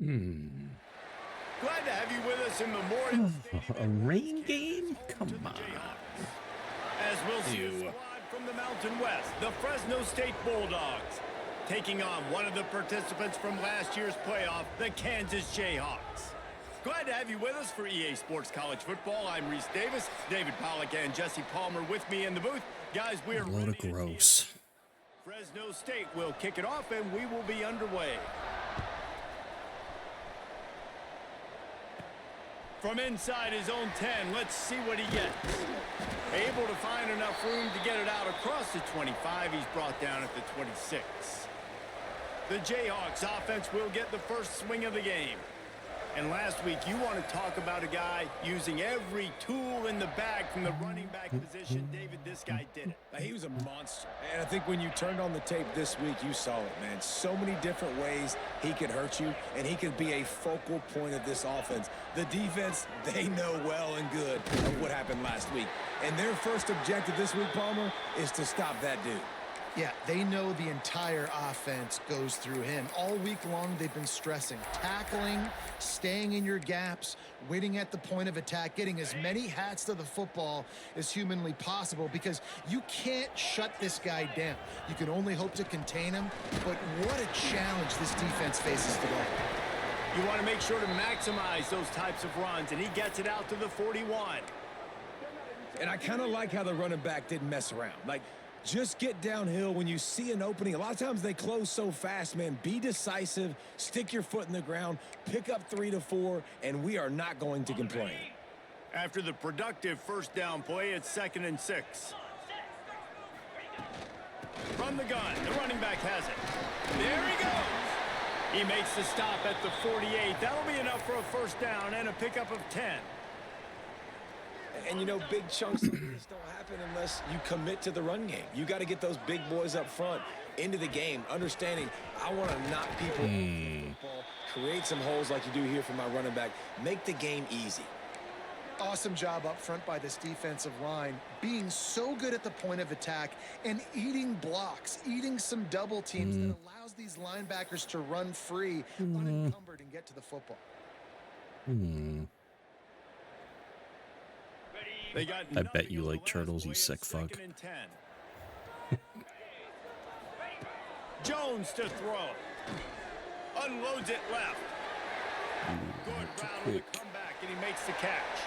Hmm. Glad to have you with us in Memorial A rain game? Come on. As we'll see a squad from the Mountain West, the Fresno State Bulldogs, taking on one of the participants from last year's playoff, the Kansas Jayhawks. Glad to have you with us for EA Sports College Football. I'm Reese Davis, David Pollack, and Jesse Palmer with me in the booth. Guys, we are a load of gross. Fresno State will kick it off, and we will be underway. From inside his own 10, let's see what he gets. Able to find enough room to get it out across the 25. He's brought down at the 26. The Jayhawks offense will get the first swing of the game. And last week, you want to talk about a guy using every tool in the bag from the running back position. David, this guy did it. He was a monster. And I think when you turned on the tape this week, you saw it, man. So many different ways he could hurt you, and he could be a focal point of this offense. The defense, they know well and good of what happened last week. And their first objective this week, Palmer, is to stop that dude. Yeah, they know the entire offense goes through him. All week long, they've been stressing tackling, staying in your gaps, waiting at the point of attack, getting as many hats to the football as humanly possible, because you can't shut this guy down. You can only hope to contain him, but what a challenge this defense faces today. You want to make sure to maximize those types of runs, and he gets it out to the 41. And I kind of like how the running back didn't mess around. Like, just get downhill when you see an opening. A lot of times they close so fast, man. Be decisive, stick your foot in the ground, pick up 3 to 4, and we are not going to complain. After the productive first down play, it's 2nd and 6. From the gun, the running back has it. There he goes. He makes the stop at the 48. That'll be enough for a first down and a pickup of 10. And, you know, big chunks like this don't happen unless you commit to the run game. You got to get those big boys up front into the game, understanding I want to knock people off the football, create some holes like you do here for my running back, make the game easy. Awesome job up front by this defensive line, being so good at the point of attack and eating blocks, eating some double teams that allows these linebackers to run free, unencumbered, and get to the football. I bet you like turtles, you sick fuck. Jones to throw. Unloads it left. Good route on the comeback, and he makes the catch.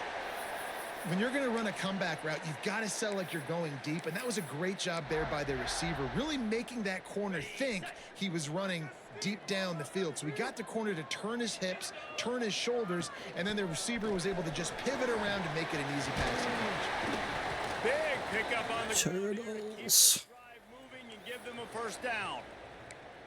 When you're going to run a comeback route, you've got to sell like you're going deep, and that was a great job there by the receiver, really making that corner think he was running deep down the field. So he got the corner to turn his hips, turn his shoulders, and then the receiver was able to just pivot around and make it an easy passing catch. Big pickup on the Turtles. drive moving and give them a first down.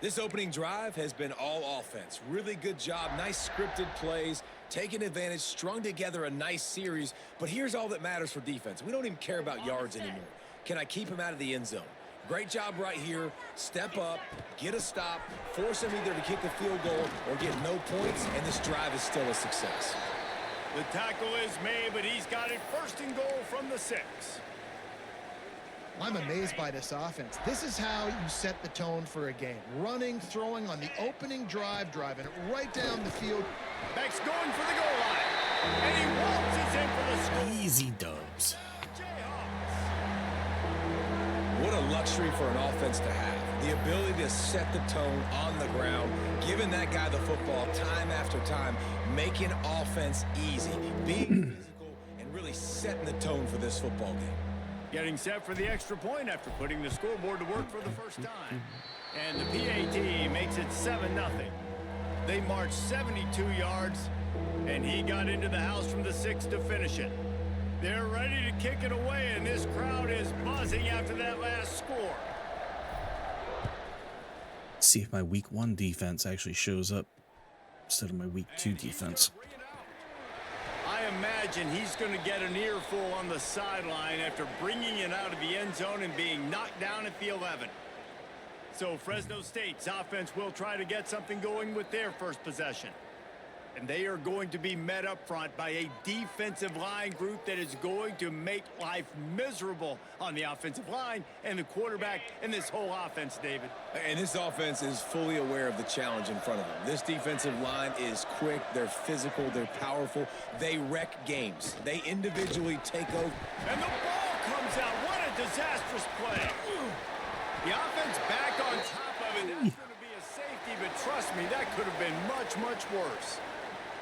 This opening drive has been all offense. Really good job, nice scripted plays, taking advantage, strung together a nice series. But here's all that matters for defense. We don't even care about yards anymore. Can I keep him out of the end zone? Great job right here. Step up, get a stop, force him either to kick a field goal or get no points, and this drive is still a success. The tackle is made, but he's got it 1st and goal from the 6. I'm amazed by this offense. This is how you set the tone for a game. Running, throwing on the opening drive, driving it right down the field. Beck's going for the goal line, and he waltzes in for the score. Easy dubs. What a luxury for an offense to have. The ability to set the tone on the ground, giving that guy the football time after time, making offense easy, being physical, and really setting the tone for this football game. Getting set for the extra point after putting the scoreboard to work for the first time. And the PAT makes it 7-0. They marched 72 yards, and he got into the house from the 6 to finish it. They're ready to kick it away, and this crowd is buzzing after that last score. See if my week 1 defense actually shows up instead of my week 2 defense. I imagine he's going to get an earful on the sideline after bringing it out of the end zone and being knocked down at the 11. So Fresno State's offense will try to get something going with their first possession. And they are going to be met up front by a defensive line group that is going to make life miserable on the offensive line and the quarterback and this whole offense, David. And this offense is fully aware of the challenge in front of them. This defensive line is quick, they're physical, they're powerful, they wreck games. They individually take over. And the ball comes out. What a disastrous play. The offense back on top of it. That's going to be a safety, but trust me, that could have been much, much worse.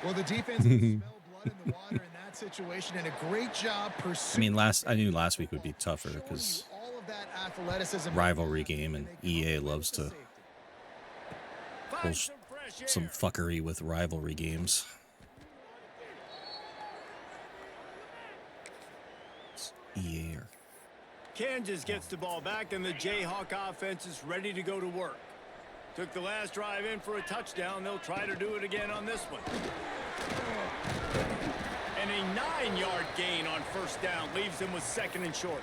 Well, the defense can smell blood in the water in that situation, and a great job I pursuing. mean, I knew last week would be tougher because all of that athleticism, rivalry game, and EA loves to pull Find some fresh air. some fuckery with rivalry games. It's EA or Kansas gets the ball back, and the Jayhawk offense is ready to go to work. Took the last drive in for a touchdown. They'll try to do it again on this one. And a 9-yard gain on first down leaves them with 2nd and short.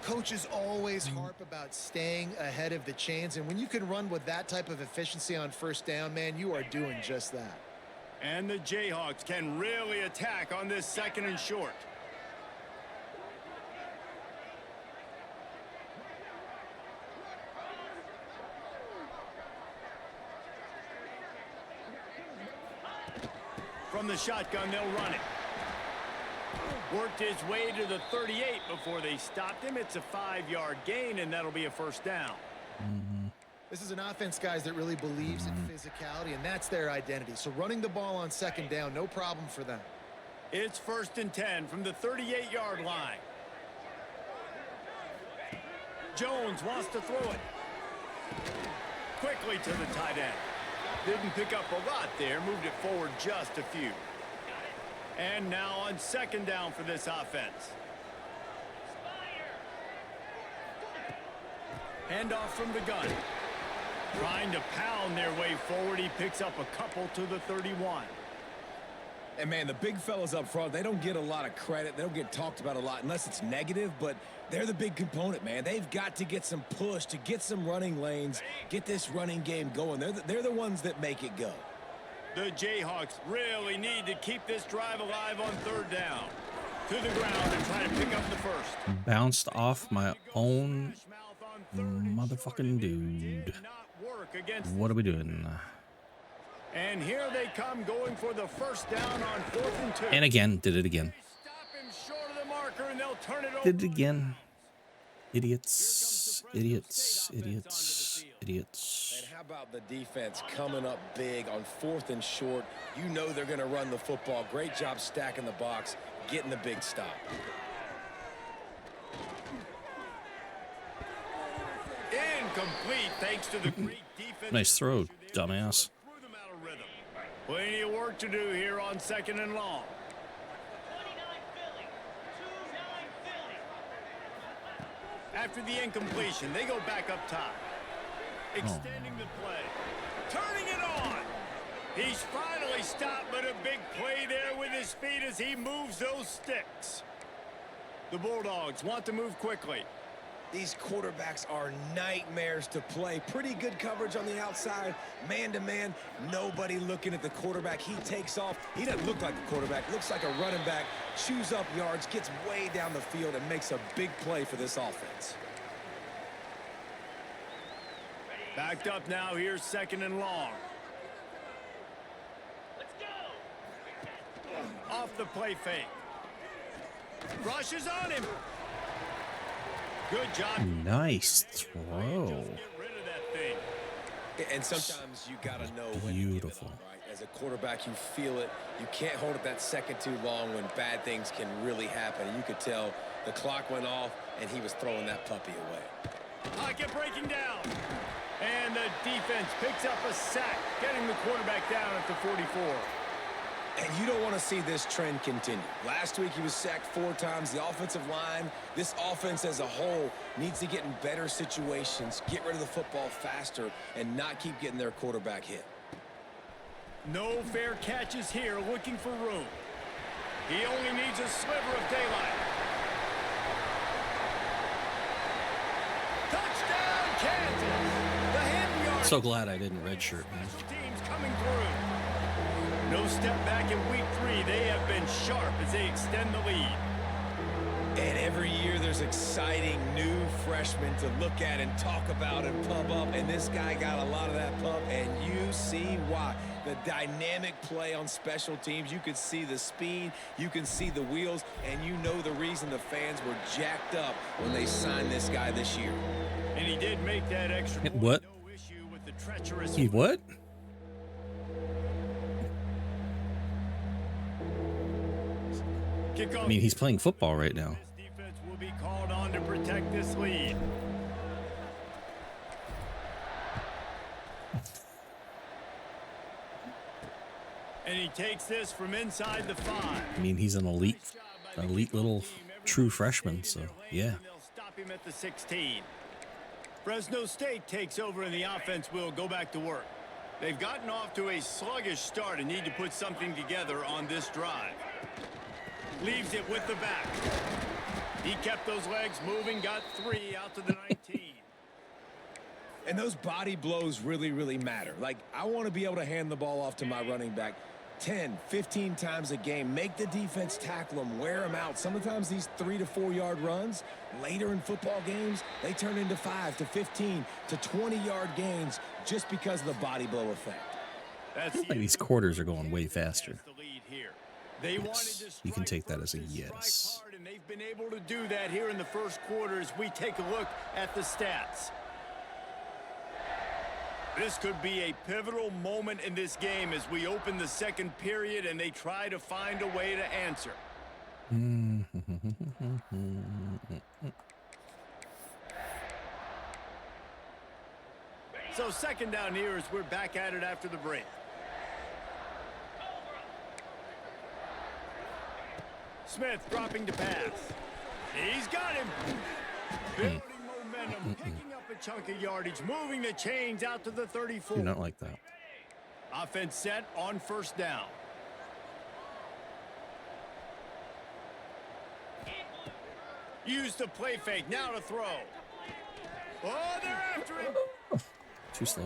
coaches always harp about staying ahead of the chains, and when you can run with that type of efficiency on first down, man, you are doing just that. And the Jayhawks can really attack on this 2nd and short. From the shotgun, they'll run it. Worked his way to the 38 before they stopped him. It's a 5-yard gain, and that'll be a first down. This is an offense, guys, that really believes in physicality, and that's their identity. So running the ball on 2nd down, no problem for them. It's 1st and 10 from the 38-yard line. Jones wants to throw it. Quickly to the tight end. Didn't pick up a lot there, moved it forward just a few. And now on 2nd down for this offense. Handoff from the gun. Trying to pound their way forward. He picks up a couple to the 31. And, man, the big fellas up front, they don't get a lot of credit. They don't get talked about a lot unless it's negative, but they're the big component, man. They've got to get some push, to get some running lanes, get this running game going. They're the ones that make it go. The Jayhawks really need to keep this drive alive on 3rd down. To the ground and try to pick up the first. Bounced off my own motherfucking dude. What are we doing? And here they come, going for the first down on 4th and 2. And again, did it again. Stop him short of the marker, and they'll turn it over. Did it again. Idiots. Idiots. Idiots. Idiots. And how about the defense coming up big on 4th and short? You know they're going to run the football. Great job stacking the box, getting the big stop. Incomplete, thanks to the great defense. Nice throw, dumbass. Plenty of work to do here on 2nd and long. After the incompletion, they go back up top. Extending the play. Turning it on. He's finally stopped, but a big play there with his feet as he moves those sticks. The Bulldogs want to move quickly. These quarterbacks are nightmares to play. Pretty good coverage on the outside. Man-to-man, nobody looking at the quarterback. He takes off. He doesn't look like a quarterback. Looks like a running back. Chews up yards, gets way down the field, and makes a big play for this offense. Backed up now. Here's 2nd and long. Let's go. Off the play fake. Rushes on him. Good job. Nice throw. Get rid of that thing. And sometimes you got to know when Beautiful. to give it up, right? As a quarterback, you feel it. You can't hold it that second too long when bad things can really happen. And you could tell the clock went off, and he was throwing that puppy away. Pocket breaking down. And the defense picks up a sack, getting the quarterback down at the 44. And you don't want to see this trend continue. Last week he was sacked 4 times. The offensive line, this offense as a whole, needs to get in better situations, get rid of the football faster, and not keep getting their quarterback hit. No fair catches here, looking for room. He only needs a sliver of daylight. Touchdown, Kansas! The hidden yard. So glad I didn't redshirt, man. Teams coming through. No step back in week 3. They have been sharp as they extend the lead. And every year there's exciting new freshmen to look at and talk about and pump up. And this guy got a lot of that pump, and you see why. The dynamic play on special teams. You could see the speed. You can see the wheels. And you know the reason the fans were jacked up when they signed this guy this year. And he did make that extra point. What? No issue with the treacherous. He what? I mean, he's playing football right now. This defense will be called on to protect this lead. And he takes this from inside the 5. I mean, he's an elite little true freshman, so yeah. They'll stop him at the 16. Fresno State takes over and the offense will go back to work. They've gotten off to a sluggish start and need to put something together on this drive. Leaves it with the back. He kept those legs moving, got 3 out to the 19. And those body blows really, really matter. Like, I want to be able to hand the ball off to my running back 10, 15 times a game. Make the defense tackle them, wear them out. Sometimes these 3 to 4 yard runs, later in football games, they turn into 5 to 15 to 20 yard gains just because of the body blow effect. I feel like these quarters are going way faster. They Yes, you can take that as a yes. And they've been able to do that here in the first quarter as we take a look at the stats. This could be a pivotal moment in this game as we open the second period and they try to find a way to answer. So second down here as we're back at it after the break. Smith dropping to pass. He's got him. Building momentum, picking up a chunk of yardage, moving the chains out to the 34. Do not like that. Offense set on first down. Use the play fake, now to throw. Oh, they're after him. Too slow.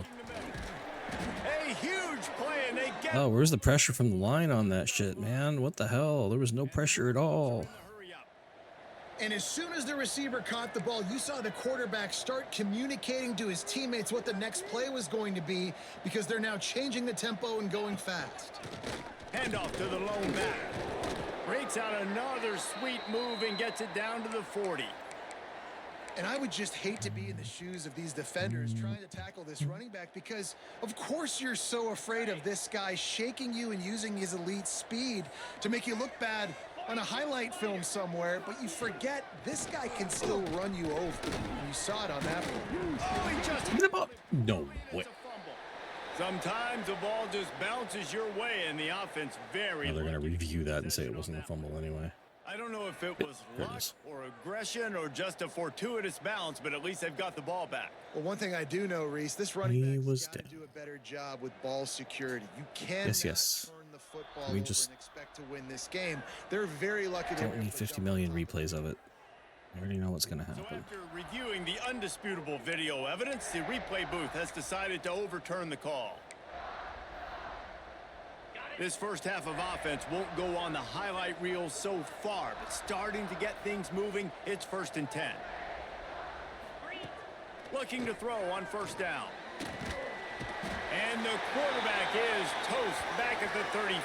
A huge play, and they get Oh, where's the pressure from the line on that shit, man? What the hell? There was no pressure at all. And as soon as the receiver caught the ball, you saw the quarterback start communicating to his teammates what the next play was going to be because they're now changing the tempo and going fast. handoff to the lone back. Breaks out another sweet move and gets it down to the 40. And I would just hate to be in the shoes of these defenders trying to tackle this running back because, of course, you're so afraid of this guy shaking you and using his elite speed to make you look bad on a highlight film somewhere, but you forget this guy can still run you over. You saw it on that one. Oh, he just Get him up. No way. Sometimes the ball just bounces your way and the offense very They're going to lucky. review that and say it wasn't a fumble anyway. I don't know if it was There it luck is. or aggression or just a fortuitous bounce, but at least they've got the ball back. Well, one thing I do know, Reese, this running He back's was got to dead. do a better job with ball security. You cannot Yes. turn the football We over just and expect to win this game. They're very lucky. don't need 50 million replays of it. I already know what's going to So happen. after reviewing the undisputable video evidence, the replay booth has decided to overturn the call. This first half of offense won't go on the highlight reel so far, but starting to get things moving, it's 1st and 10. Looking to throw on first down. And the quarterback is toast back at the 35.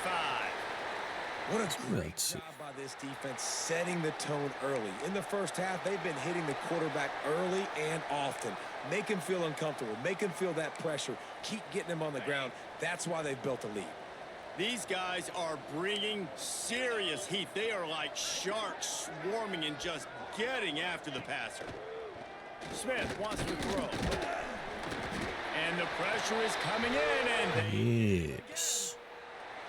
What a great Let's see. job by this defense setting the tone early. In the first half, they've been hitting the quarterback early and often. Make him feel uncomfortable. Make him feel that pressure. Keep getting him on the ground. That's why they've built a lead. These guys are bringing serious heat. They are like sharks swarming and just getting after the passer. Smith wants to throw. And the pressure is coming in, and Yes.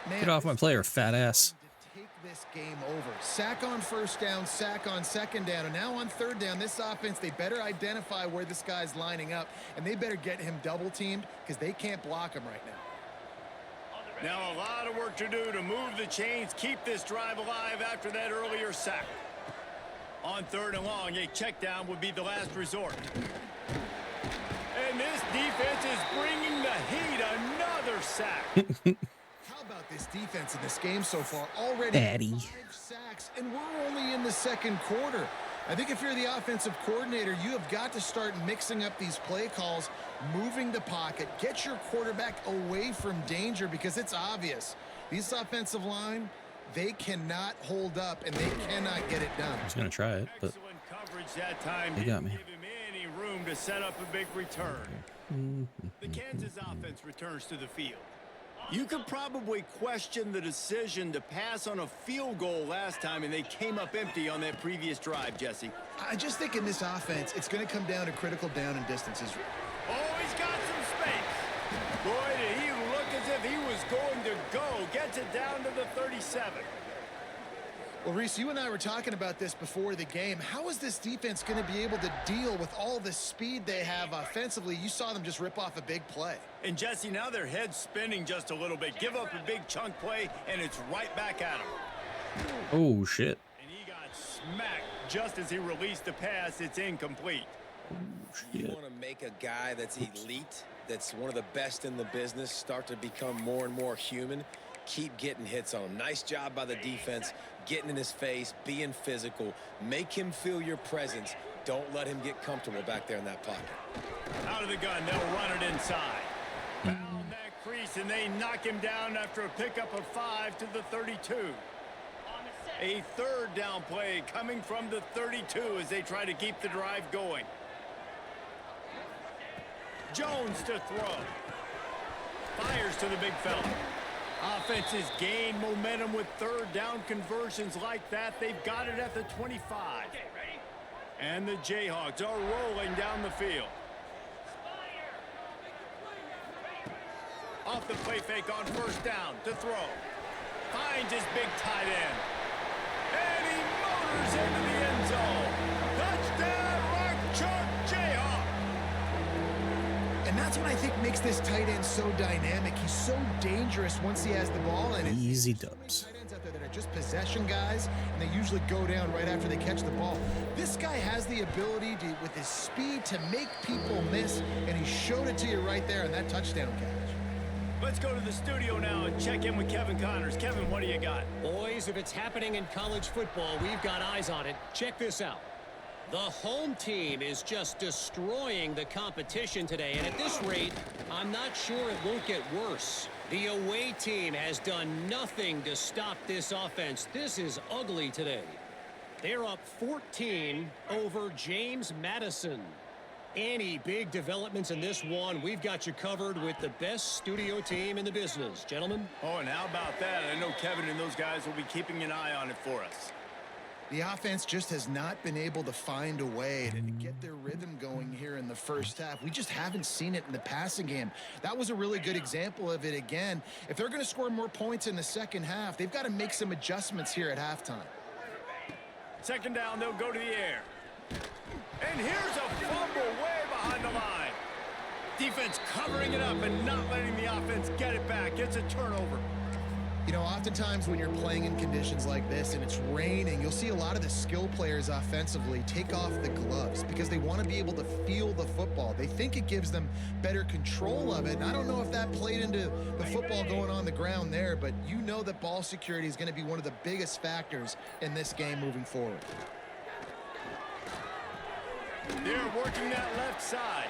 Man, Get off my this player, is fat ass. going to take this game over. Sack on first down, sack on second down, and now on third down, this offense, they better identify where this guy's lining up, and they better get him double teamed because they can't block him right now. now a lot of work to do to move the chains, keep this drive alive after that earlier sack. On 3rd and long, a check down would be the last resort. And this defense is bringing the heat. Another sack. How about this defense in this game so far. Already Daddy. 5 sacks, and we're only in the second quarter. I think if you're the offensive coordinator, you have got to start mixing up these play calls, moving the pocket, get your quarterback away from danger, because it's obvious. These offensive line, they cannot hold up, and they cannot get it done. I was going to try it, but Excellent coverage that time. they got me. Didn't give him any room to set up a big return. The Kansas offense returns to the field. You could probably question the decision to pass on a field goal last time, and they came up empty on that previous drive, Jesse. I just think in this offense, it's going to come down to critical down and distances. Oh, he's got some space. Boy, did he look as if he was going to go. Gets it down to the 37. Well, Reese, you and I were talking about this before the game. How is this defense going to be able to deal with all the speed they have offensively? You saw them just rip off a big play. And, Jesse, now their head's spinning just a little bit. Give up a big chunk play, and it's right back at him. Oh, shit. And he got smacked just as he released the pass. It's incomplete. You want to make a guy that's elite, that's one of the best in the business, start to become more and more human. Keep getting hits on him. Nice job by the defense, getting in his face, being physical. Make him feel your presence. Don't let him get comfortable back there in that pocket. Out of the gun, they'll run it inside. Found that crease, and they knock him down after a pickup of 5 to the 32. A third down play coming from the 32 as they try to keep the drive going. Jones to throw. Fires to the big fella. Offenses gain momentum with third down conversions like that. They've got it at the 25. And the Jayhawks are rolling down the field. Off the play fake on first down to throw. Finds his big tight end. And he motors into the end zone. Touchdown, Mark Chuck Jayhawk. And that's what I think makes this tight end so dynamic. He's so dangerous once he has the ball. And Easy dubs. tight ends out there that are just possession guys, and they usually go down right after they catch the ball. This guy has the ability to, with his speed, to make people miss, and he showed it to you right there on that touchdown catch. Let's go to the studio now and check in with Kevin Connors. Kevin, what do you got? Boys, if it's happening in college football, we've got eyes on it. Check this out. The home team is just destroying the competition today, and at this rate, I'm not sure it won't get worse. The away team has done nothing to stop this offense. This is ugly today. They're up 14 over James Madison. Any big developments in this one, we've got you covered with the best studio team in the business. Gentlemen? Oh, and how about that? I know Kevin and those guys will be keeping an eye on it for us. The offense just has not been able to find a way to get their rhythm going here in the first half. We just haven't seen it in the passing game. That was a really good example of it again. If they're going to score more points in the second half, they've got to make some adjustments here at halftime. Second down, they'll go to the air. And here's a fumble way behind the line. Defense covering it up and not letting the offense get it back. It's a turnover. You know, oftentimes when you're playing in conditions like this and it's raining, you'll see a lot of the skill players offensively take off the gloves because they want to be able to feel the football. They think it gives them better control of it. And I don't know if that played into the football going on the ground there, but you know that ball security is going to be one of the biggest factors in this game moving forward. They're working that left side.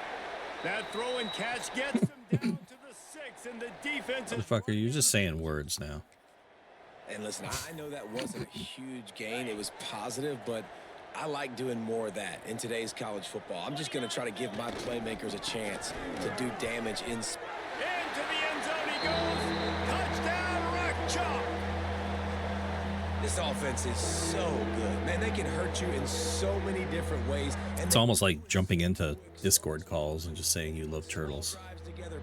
That throw and catch gets them down to the 6, and the defense is... Motherfucker, you're just saying words now. And listen, I know that wasn't a huge gain. It was positive, but I like doing more of that in today's college football. I'm just going to try to give my playmakers a chance to do damage in... Into the end zone he goes. Touchdown, Rock Chalk. This offense is so good. Man, they can hurt you in so many different ways. And It's almost like jumping into Discord calls and just saying you love turtles.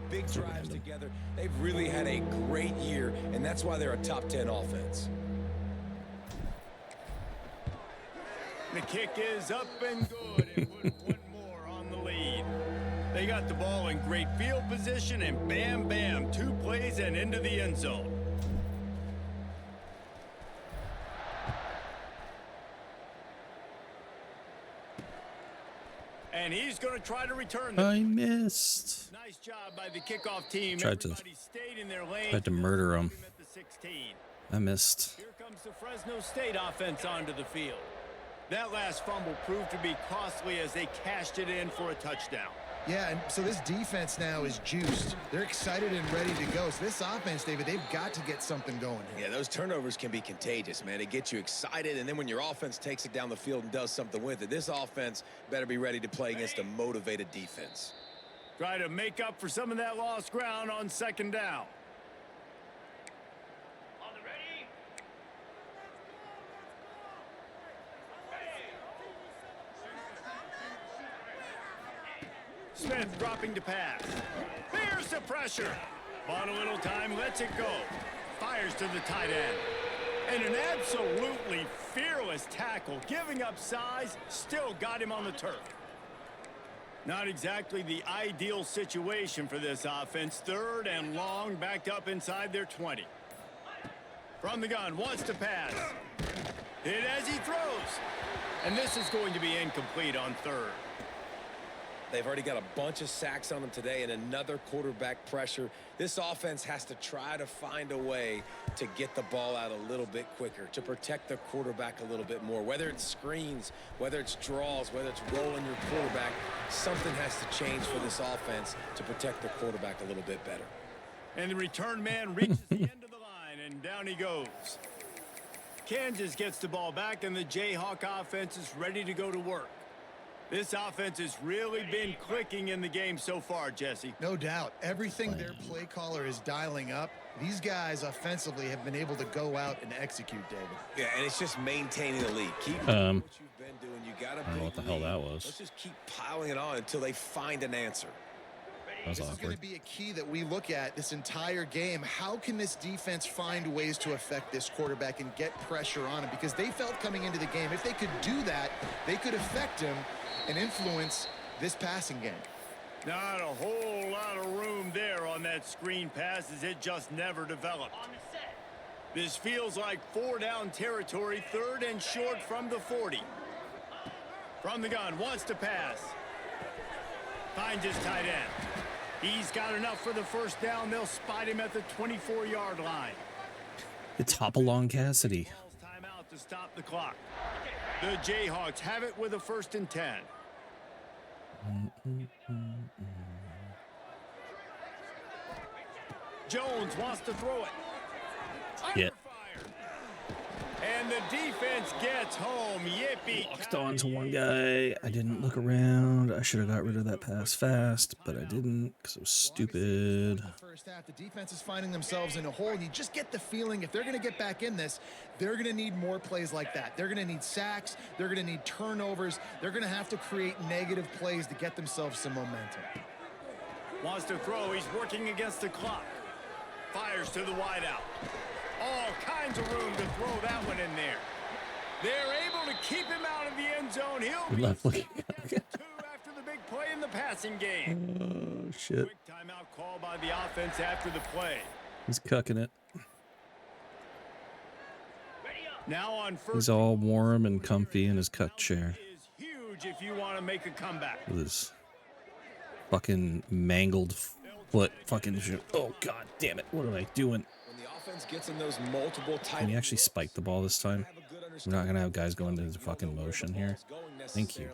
Big drives together. They've really had a great year, and that's why they're a top 10 offense. The kick is up and good, and would put more on the lead. They got the ball in great field position, and bam, bam, 2 plays and into the end zone. And he's going to try to return the... I missed. Nice job by the kickoff team. Tried to Everybody stayed in their lane. murder him. At the 16. I missed. Here comes the Fresno State offense onto the field. That last fumble proved to be costly as they cashed it in for a touchdown. Yeah, and so this defense now is juiced. They're excited and ready to go. So this offense, David, they've got to get something going here. Yeah, those turnovers can be contagious, man. It gets you excited, and then when your offense takes it down the field and does something with it, this offense better be ready to play against a motivated defense. Try to make up for some of that lost ground on second down. Smith dropping to pass. Here's the pressure. Bought a little time, lets it go. Fires to the tight end. And an absolutely fearless tackle, giving up size, still got him on the turf. Not exactly the ideal situation for this offense. 3rd and long, backed up inside their 20. From the gun, wants to pass. Hit as he throws. And this is going to be incomplete on 3rd. They've already got a bunch of sacks on them today and another quarterback pressure. This offense has to try to find a way to get the ball out a little bit quicker, to protect the quarterback a little bit more. Whether it's screens, whether it's draws, whether it's rolling your quarterback, something has to change for this offense to protect the quarterback a little bit better. And the return man reaches the end of the line, and down he goes. Kansas gets the ball back, and the Jayhawk offense is ready to go to work. This offense has really been clicking in the game so far, Jesse. No doubt. Everything their play caller is dialing up, these guys offensively have been able to go out and execute, David. Yeah, and it's just maintaining the lead. Keep doing what you've been doing. You got I don't know what the hell that was. Let's just keep piling it on until they find an answer. That was This is going awkward. to be a key that we look at this entire game. How can this defense find ways to affect this quarterback and get pressure on him? Because they felt coming into the game, if they could do that, they could affect him and influence this passing game. Not a whole lot of room there on that screen pass as it just never developed. This feels like 4-down territory, 3rd and short from the 40. From the gun, wants to pass. Finds his tight end. He's got enough for the 1st down. They'll spot him at the 24-yard line. It's Hopalong Cassidy. Timeout to stop the clock. The Jayhawks have it with a 1st and 10. Jones wants to throw it. Yeah. And the defense gets home. Yippee. Locked on to one guy. I didn't look around. I should have got rid of that pass fast, but I didn't because it was stupid. First half, the defense is finding themselves in a hole, and you just get the feeling if they're going to get back in this, they're going to need more plays like that. They're going to need sacks. They're going to need turnovers. They're going to have to create negative plays to get themselves some momentum. Wants to throw. He's working against the clock. Fires to the wideout. All kinds of room to throw that one in there. They're able to keep him out of the end zone. He'll be Left looking. two after the big play in the passing game. Oh, shit. Quick timeout call by the offense after the play. He's cucking it. Now on 1st. He's all warm and comfy in his cuck chair Is huge if you want to make a comeback. with his fucking mangled foot. Fucking shit. Oh, god damn it. What am I doing? When the offense gets in those multiple tight Can you actually spike the ball this time? We're not going to have guys going into fucking motion here. Thank you.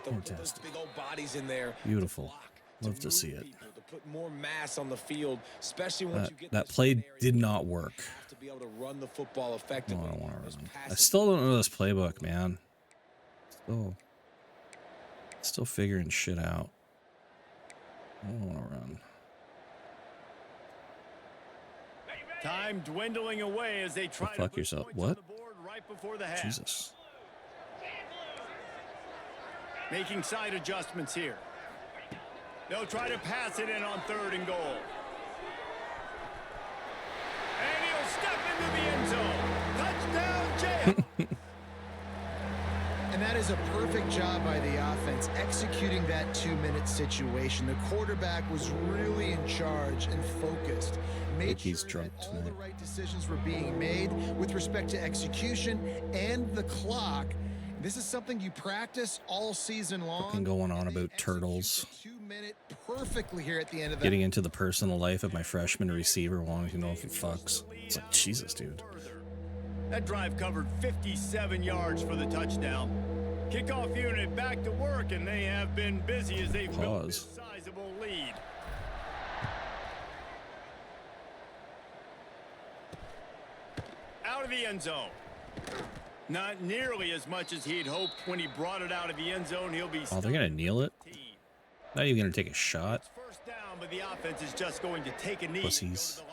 Fantastic. Big old bodies in there. Beautiful. Love to see it. To put more mass on the field, especially once you get That this play area, did not work. to be able to run the football Oh, effectively. I don't want to Those run. I passes- still don't know this playbook, man. Still figuring shit out. I don't want to run. Time dwindling away as they try to fuck put yourself. points on What? the board right before the half. Jesus. Making side adjustments here. They'll try to pass it in on 3rd and goal. And he'll step into the end zone. Touchdown, Jay. And that is a perfect job by the offense, executing that 2-minute situation. The quarterback was really in charge and focused. Made He's sure drunk that all the tonight. right decisions were being made with respect to execution and the clock. This is something you practice all season long. Fucking going on about turtles. 2-minute perfectly here at the end of that. Getting into the personal life of my freshman receiver, wanting to know if he fucks. It's like, Jesus, dude. That drive covered 57 yards for the touchdown. Kickoff unit back to work, and they have been busy as they built this sizable lead. Out of the end zone. Not nearly as much as he'd hoped when he brought it out of the end zone. He'll be. Oh, they're gonna kneel it. Not even gonna take a shot. First down, but the offense is just going to take a knee. Pussies.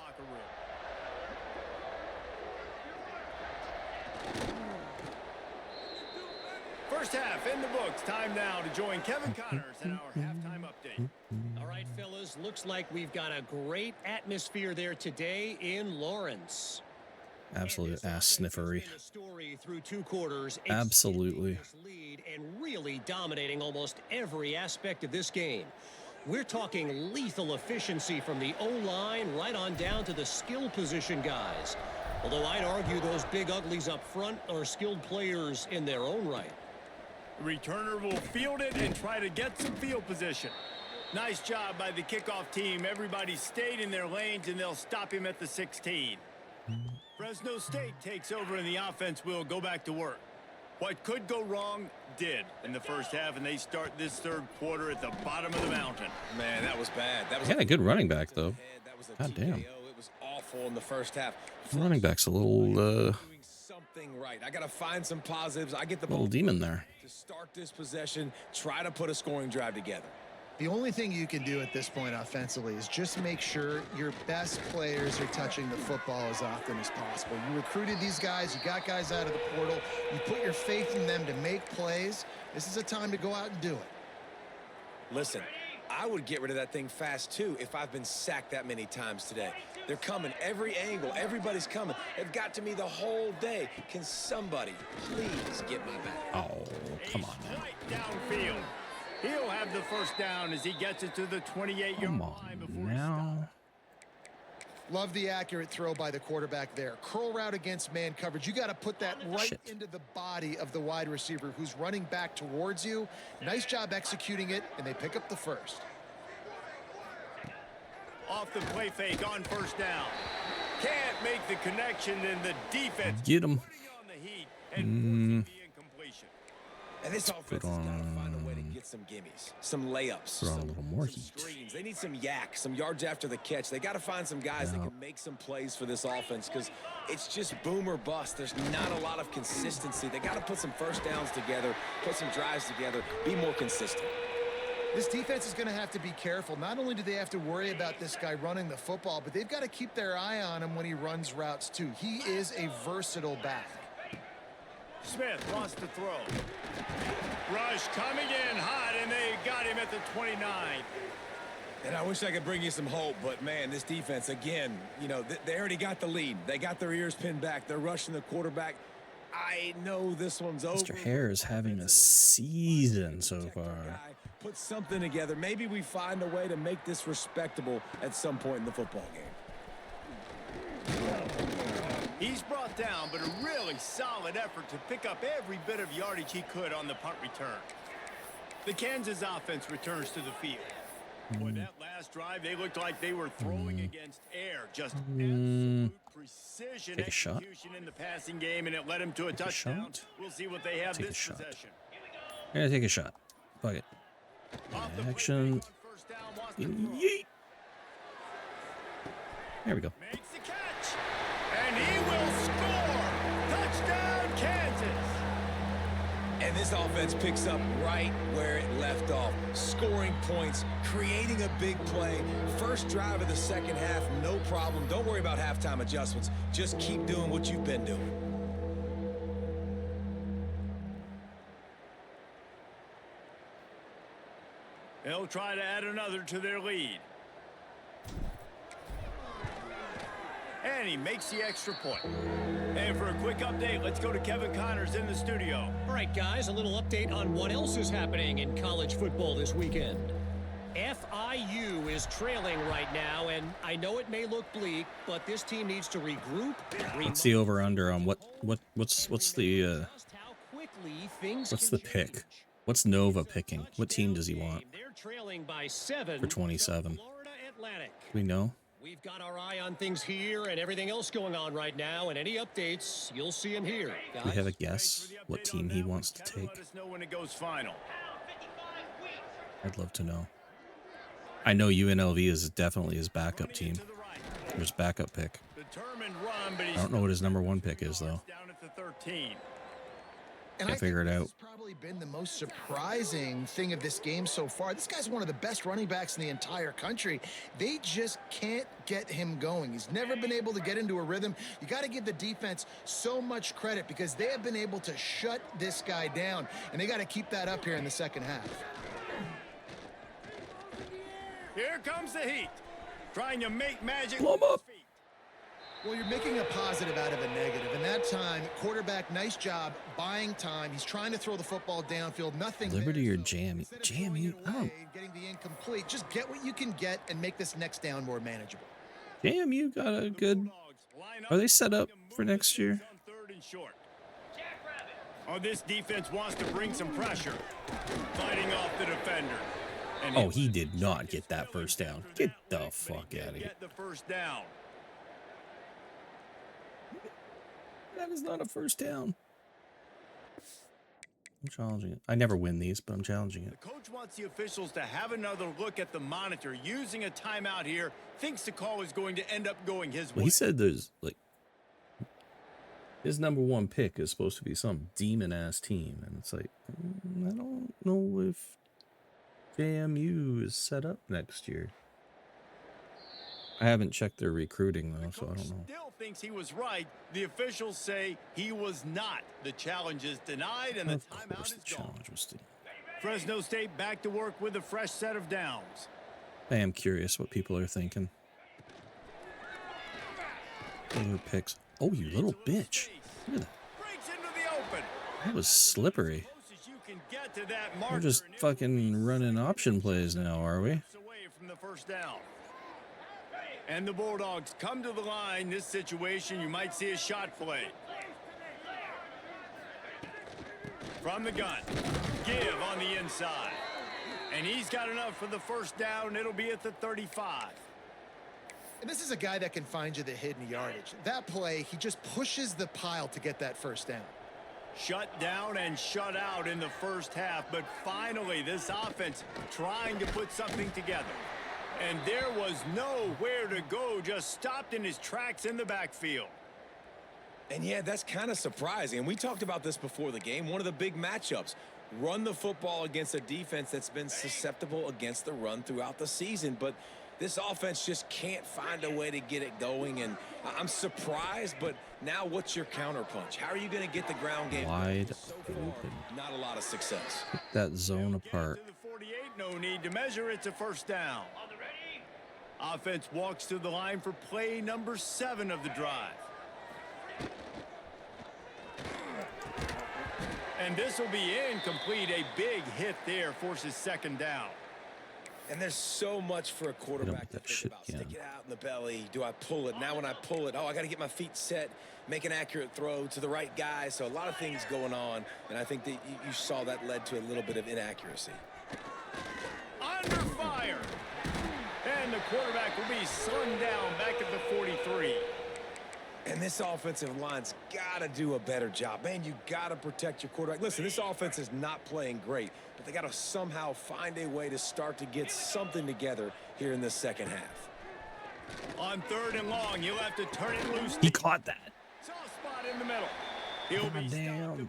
First half in the books. Time now to join Kevin Connors in our halftime update. All right, fellas, looks like we've got a great atmosphere there today in Lawrence. Absolute ass sniffery. Story through 2 quarters. Absolutely. Lead and really dominating almost every aspect of this game. We're talking lethal efficiency from the O-line right on down to the skill position guys. Although I'd argue those big uglies up front are skilled players in their own right. The returner will field it and try to get some field position. Nice job by the kickoff team. Everybody stayed in their lanes, and they'll stop him at the 16. Fresno State takes over, and the offense will go back to work. What could go wrong did in the first half, and they start this third quarter at the bottom of the mountain. Man, that was bad. That was He had a good running back, though. God damn. It was awful in the first half. Running back's a little, doing something right. I got to find some positives. I get the little demon there. To start this possession, try to put a scoring drive together. The only thing you can do at this point offensively is just make sure your best players are touching the football as often as possible. You recruited these guys, you got guys out of the portal, you put your faith in them to make plays. This is a time to go out and do it. Listen, I would get rid of that thing fast too if I've been sacked that many times today. They're coming every angle, everybody's coming. They've got to me the whole day. Can somebody please get my back? Oh, come on now. Right downfield. He'll have the first down as he gets it to the 28-yard Come line on before he now. stops. Love the accurate throw by the quarterback there. Curl route against man coverage. You got to put that right into the body of the wide receiver who's running back towards you. Nice job executing it, and they pick up the first. Off the play fake on first down. Can't make the connection, and the defense Get him. putting on the heat and forcing the incompletion. And this offense has got to find a way to get some gimmies, some layups, Put on a some little more heat. screens. They need some yak, some yards after the catch. They got to find some guys that can make some plays for this offense because it's just boom or bust. There's not a lot of consistency. They got to put some first downs together, put some drives together, be more consistent. This defense is going to have to be careful. Not only do they have to worry about this guy running the football, but they've got to keep their eye on him when he runs routes too. He is a versatile back. Smith wants to throw. Rush coming in hot, and they got him at the 29. And I wish I could bring you some hope, but, man, this defense, again, you know, they already got the lead. They got their ears pinned back. They're rushing the quarterback. I know this one's over. Mr. Hare is having a season so far. Put something together. Maybe we find a way to make this respectable at some point in the football game. He's brought down, but a really solid effort to pick up every bit of yardage he could on the punt return. The Kansas offense returns to the field. Boy, that last drive, they looked like they were throwing against air. Just absolute precision Take a shot. execution in the passing game, and it led him to a touchdown. shot. We'll see what they have Take a this shot. possession. I'm gonna take a shot. Fuck it. Off the play Action. fake on first down, wants to throw. Yeet. There we go. Makes the catch, and he will score. Touchdown, Kansas. And this offense picks up right where it left off. Scoring points, creating a big play. First drive of the second half, no problem. Don't worry about halftime adjustments. Just keep doing what you've been doing. They'll try to add another to their lead. And he makes the extra point. And for a quick update, let's go to Kevin Connors in the studio. All right, guys, a little update on what else is happening in college football this weekend. FIU is trailing right now, and I know it may look bleak, but this team needs to regroup. What's the over/under on what's the quickly things What's can the pick? change. What's Nova picking? What team does he want They're trailing by 7 for 27? Florida Atlantic. We know. We've got our eye on things here and everything else going on right now, and any updates, you'll see them here. Do we have a Thanks guess for the what update team on he that. wants to Kevin, take? let us know when it goes final. I'd love to know. I know UNLV is definitely his backup team. To the right. Or his backup pick. Determined run, but he's I don't know what his number 1 pick is, though. down at the 13. And Can't figure it this out. has probably been the most surprising thing of this game so far. This guy's one of the best running backs in the entire country. They just can't get him going. He's never been able to get into a rhythm. You got to give the defense so much credit because they have been able to shut this guy down, and they got to keep that up here in the second half. Here comes the heat. Trying to make magic. Blow 'em with his up. feet. Well, you're making a positive out of a negative. And that time, quarterback, nice job buying time. He's trying to throw the football downfield. Nothing Liberty there, or Jam? instead of Jam, throwing you- it I don't- away and getting the incomplete, just get what you can get and make this next down more manageable. Damn, you got a good. Bulldogs line Are they up, set up make a for move next year? on 3rd and short. Oh, this defense wants to bring some pressure. Fighting off the defender. And Oh, he did not get that first down. Get the But he fuck did out of here. Get the first down. That is not a first down. I'm challenging it. I never win these, but I'm challenging The it. coach wants the officials to have another look at the monitor. Using a timeout here, thinks the call is going to end up going his Well, way. he said there's like his number 1 pick is supposed to be some demon ass team, and it's like I don't know if JMU is set up next year. I haven't checked their recruiting though, so I Coach don't know. still thinks he was right. The officials say he was not. The challenge is denied, and the Of timeout course, is the gone. challenge was denied. Fresno State back to work with a fresh set of downs. I am curious what people are thinking. Other picks. Oh, you little bitch! Look at that. Breaks into the open. That was slippery. Closest you can get to that We're marker, just and it will be fucking running option plays now, are we? steps away from the first down. And the Bulldogs come to the line. This situation, you might see a shot play. From the gun. Give on the inside. And he's got enough for the first down. It'll be at the 35. And this is a guy that can find you the hidden yardage. That play, he just pushes the pile to get that first down. Shut down and shut out in the first half. But finally, this offense trying to put something together. And there was nowhere to go. Just stopped in his tracks in the backfield. And yeah, that's kind of surprising. And we talked about this before the game. One of the big matchups. Run the football against a defense that's been susceptible against the run throughout the season. But this offense just can't find a way to get it going. And I'm surprised, but now what's your counterpunch? How are you going to get the ground game? Wide So far, open. not a lot of success. Pick that zone apart. To the 48, no need to measure. It's a first down. Offense walks to the line for play number 7 of the drive. And this will be incomplete. A big hit there forces second down. And there's so much for a quarterback to that think shit about. again. Stick it out in the belly. Do I pull it? Now when I pull it, oh, I got to get my feet set, make an accurate throw to the right guy. So a lot of things going on. And I think that you saw that led to a little bit of inaccuracy. Under fire. And the quarterback will be slung down back at the 43. And this offensive line's got to do a better job. Man, you got to protect your quarterback. Listen, this offense is not playing great, but they got to somehow find a way to start to get something together here in the second half. On 3rd and long, he'll have to turn it loose. He caught that. Soft spot in the middle. He'll be stopped Goddamn. about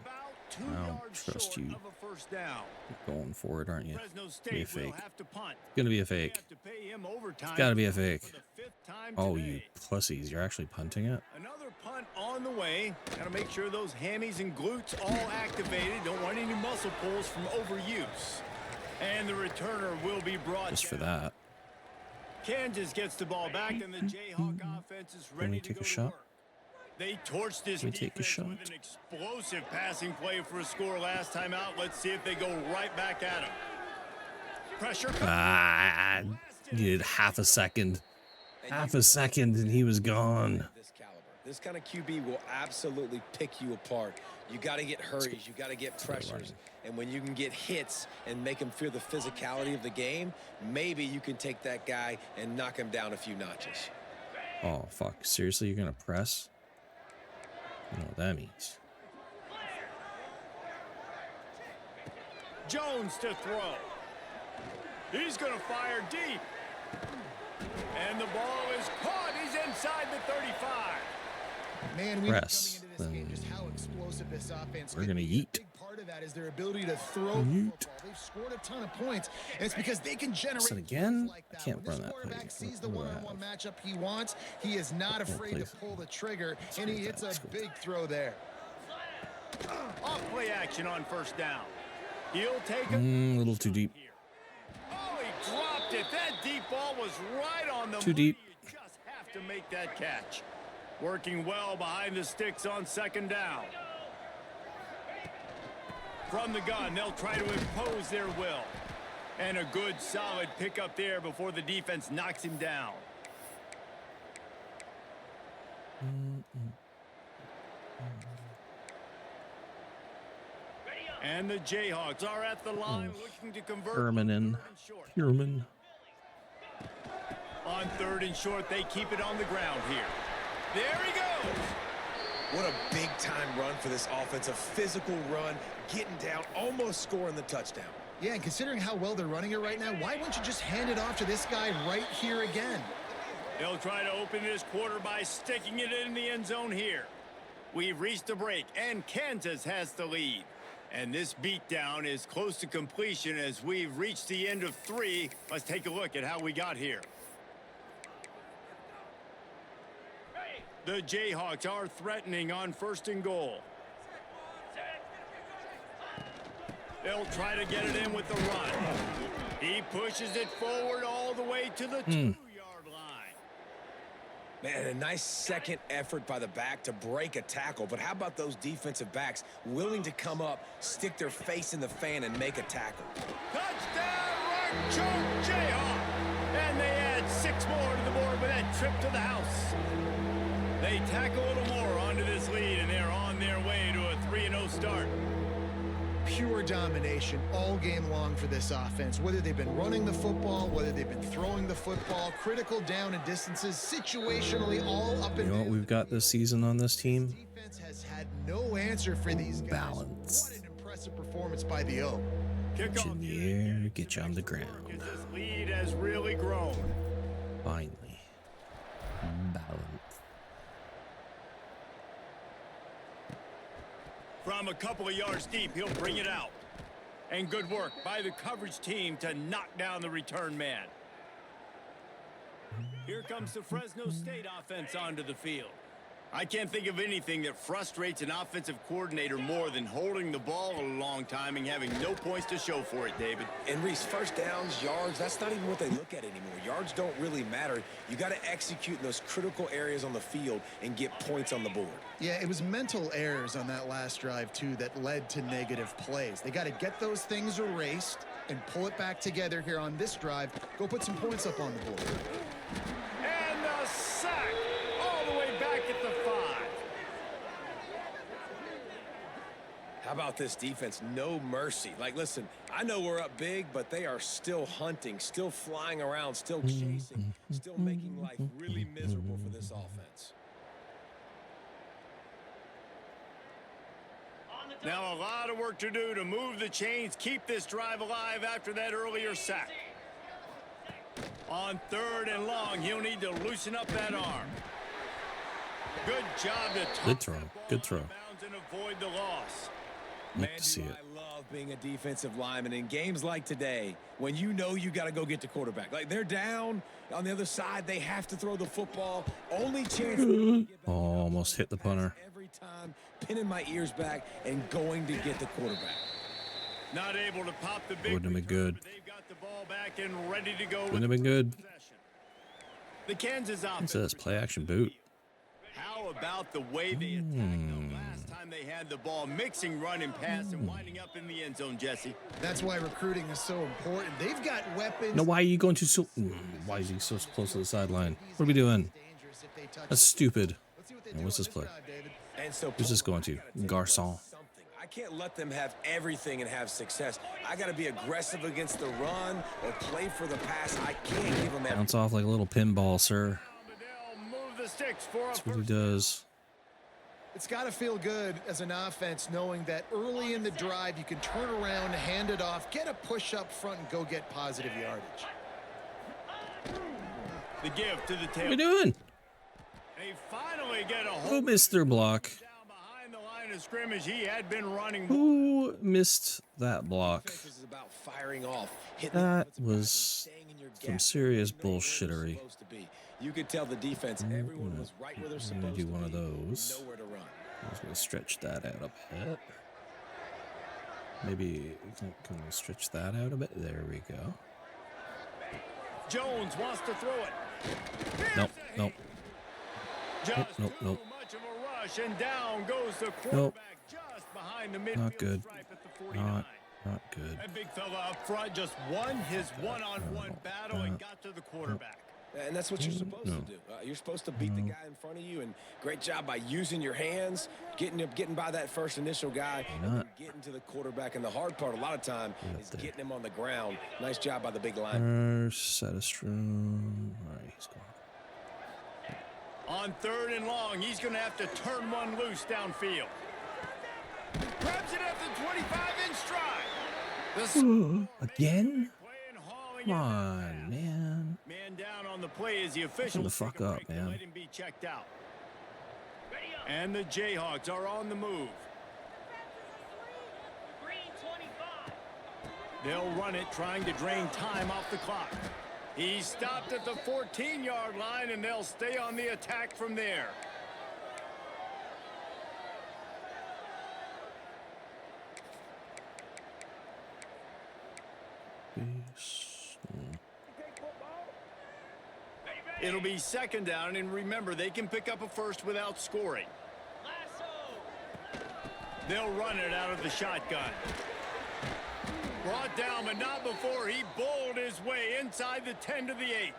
2 I don't yards trust short you. of a first down. You're going for it, aren't you? Fresno Be a State will fake. have to punt. It's gonna be a They fake. have to pay him overtime. It's gotta be a fake. for the 5th time Oh, today. you pussies! You're actually punting it. Another punt on the way. Got to make sure those hammies and glutes all activated. Don't want any muscle pulls from overuse. And the returner will be brought Just for down. that. Kansas gets the ball back, and the Jayhawk offense is ready we to take go a to shot? work. They torched this Can we take a defense shot? with an explosive passing play for a score last time out. Let's see if they go right back at him. Pressure. Ah, needed half a second. Half a second, and he was gone. This caliber. This kind of QB will absolutely pick you apart. You got to get hurries, you got to get pressures, and when you can get hits and make him feel the physicality of the game, maybe you can take that guy and knock him down a few notches. Oh, fuck. Seriously, you're going to press? You know what that means. Jones to throw. He's going to fire deep. And the ball is caught. He's inside the 35. Man, we Press. coming into this game just how explosive this offense We're can going to be. yeet. A big part of that is their ability to throw the football. They've scored a ton of points, and it's because they can generate Listen again? plays like that. I can't When run this that play. quarterback sees the What do I one-on-one have? matchup he wants, he is not afraid to pull the trigger, and he hits a big throw there. Off play action on first down. He'll take a little too deep. Oh, he dropped it. That deep ball was right on the Too money. deep. You just have to make that catch. Working well behind the sticks on second down. From the gun, they'll try to impose their will. And a good, solid pickup there before the defense knocks him down. And the Jayhawks are at the line looking to convert. Herman. Herman. On third and short, they keep it on the ground here. There he goes. What a big-time run for this offense. A physical run, getting down, almost scoring the touchdown. Yeah, and considering how well they're running it right now, why wouldn't you just hand it off to this guy right here again? They'll try to open this quarter by sticking it in the end zone here. We've reached the break, and Kansas has the lead. And this beatdown is close to completion as we've reached the end of 3. Let's take a look at how we got here. The Jayhawks are threatening on first and goal. They'll try to get it in with the run. He pushes it forward all the way to the 2-yard line. Man, a nice second effort by the back to break a tackle. But how about those defensive backs willing to come up, stick their face in the fan, and make a tackle? Touchdown, Choke Jayhawk. And they add 6 more to the board with that trip to the house. They tack a little more onto this lead, and they're on their way to a 3-0 start. Pure domination all game long for this offense. Whether they've been running the football, whether they've been throwing the football, critical down and distances, situationally all up and You know what we've got this season on this team? Defense has had no answer for these guys. Balance. What an impressive performance by the O. Get you in the air, get you on the ground. This lead has really grown. Finally. Balance. From a couple of yards deep, he'll bring it out. And good work by the coverage team to knock down the return man. Here comes the Fresno State offense onto the field. I can't think of anything that frustrates an offensive coordinator more than holding the ball a long time and having no points to show for it, David. And Reese, first downs, yards, that's not even what they look at anymore. Yards don't really matter. You got to execute in those critical areas on the field and get points on the board. Yeah, it was mental errors on that last drive, too, that led to negative plays. They got to get those things erased and pull it back together here on this drive. Go put some points up on the board. And the sack all the way back at the 5. How about this defense? No mercy. Like, listen, I know we're up big, but they are still hunting, still flying around, still chasing, still making life really miserable for this offense. Now a lot of work to do to move the chains, keep this drive alive after that earlier sack. On third and long, he'll need to loosen up that arm. Good job to toss Good throw. that ball Good throw. out of bounds and avoid the loss. Love Man, to see do it. I love being a defensive lineman in games like today when you know you got to go get the quarterback. Like, they're down on the other side. They have to throw the football. Only chance to get back Almost hit the punter. every time, pinning my ears back and going to get the quarterback. Not able to pop the big Wouldn't have been return, good. but they've got the ball back and ready to go. Wouldn't have been good. Possession. The Kansas offense. It says play action boot. How about the way they attacked the last time they had the ball, mixing run and pass and winding up in the end zone, Jesse? That's why recruiting is so important. They've got weapons. No, why are you going to so... Why is he so close to the sideline? What are we doing? That's stupid. Let's see what they And do what's on this play? drive, David. And so Who's this going to? Garcon. I can't let them have everything and have success. I got to be aggressive against the run or play for the pass. I can't give them everything. Bounce off like a little pinball, sir. They'll move the sticks for a That's what he first. does. It's got to feel good as an offense knowing that early in the drive you can turn around, hand it off, get a push up front, and go get positive yardage. The give to the What tail. are you doing? They finally get a Who hold missed their block? down behind the line of scrimmage. He had been running. Who missed that block? This is about firing off. Hitting That the offensive was guys and staying in your some gap. serious You know where they're bullshittery. supposed to be. You could tell the defense, everyone was right where they're I'm gonna supposed do to one of be. those. Nowhere to run. I'm just gonna stretch that out a bit. Maybe can we stretch that out a bit? There we go. Jones wants to throw it. Nope, nope. Just Nope, too nope. much of a rush, and down goes the quarterback just behind the midfield good. stripe at the 49. Not good. That big fella up front just won his one-on-one battle and got to the quarterback. And that's what you're supposed to do. You're supposed to beat the guy in front of you, and great job by using your hands, getting by that first initial guy, and then getting to the quarterback. And the hard part, a lot of time, is getting him on the ground. Nice job by the big line. Set a strong. All right, he's gone. On 3rd and long, he's going to have to turn one loose downfield. Grabs it at the 25 in stride. Again? Playing, hauling Come it on, man. Man down on the play as the officials the fuck take a up, break to man. let him be checked out. And the Jayhawks are on the move. They'll run it, trying to drain time off the clock. He's stopped at the 14-yard line, and they'll stay on the attack from there. It'll be 2nd down, and remember, they can pick up a first without scoring. They'll run it out of the shotgun. Brought down, but not before he bowled his way inside the 10 to the 8.